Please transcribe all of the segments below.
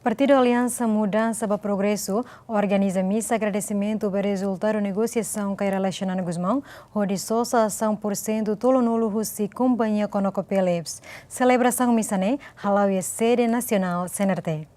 Partido Aliança Mudança para Progresso organiza missa agradecimento para resultado da negociação que relaciona Guzmão, onde só a 100% todo nulo Russi companhia com o PLEPS. Celebração missa né, halau e sede nacional CNRT.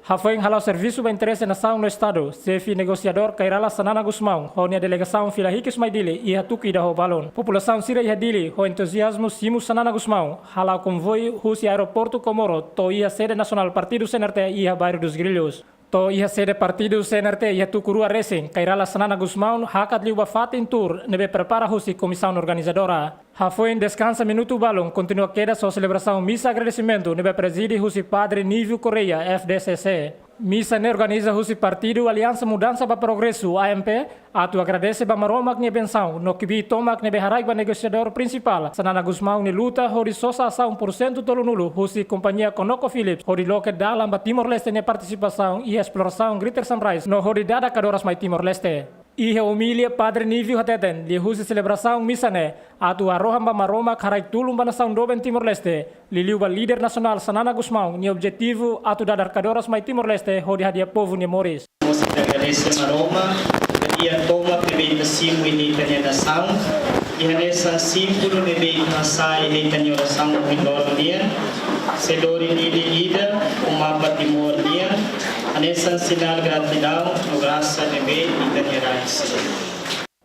Rafael halau serviço de interesse nação no Estado, chefe negociador Kairala Sanana Guzmão, onde a delegação Filahikis Maidile e Hatuki da Balon. População Sira e Hadili, o entusiasmo Simu Sanana Guzmão, halau convoio Rússia Aeroporto Comoro, to ia sede nacional Partido CNRT e a bairro dos Grilhos. To ia sede Partido CNRT e a Tucurua Racing, Kairala Sanana Guzmão, hakat liuba fatin tour, nebe prepara Rússia comissão organizadora. Rafael descansa minuto balão, continua queda sua celebração missa agradecimento, nebe preside Rússia Padre Nívio Correia, FDCC. Missa ne organiza Rússia Partido Aliança Mudança para Progresso, AMP, atu agradece ba maromak ne benção, no que vi tomak ne beharai ba negociador principal, Sanana Guzmão ne luta, hori sosa 100% tolo nulo, Rússia companhia Conoco Phillips, hori loke dalam ba Timor-Leste ne participação e exploração Greater Sunrise, no hori dada kadoras mai Timor-Leste. Ihe humilha Padre Nívio Hateten, li Rússia celebração missa ne, atu arroham ba maromak harai tulum ba nação doben Timor-Leste, liliu ba líder nacional Sanana Guzmão, ne objetivo atu dadar kadoras mai Timor-Leste, hori hadia povo ne Moris. Você agradece a Maroma, e a toma primeira símbolo e a nação, e a nessa símbolo de nasai e a oração do Indornia, sedori de ida, uma patrimônia, a nessa sinal gratidão, no graça de bem e a raiz.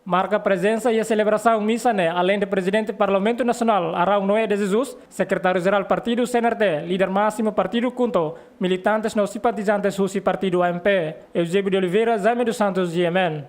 Marca a presença e a celebração missa né, além do presidente do Parlamento Nacional, Arão Noé de Jesus, secretário-geral Partido CNRT, líder máximo Partido Cunto, militantes não simpatizantes do Partido AMP, Eusébio de Oliveira, Jaime dos Santos, GMN.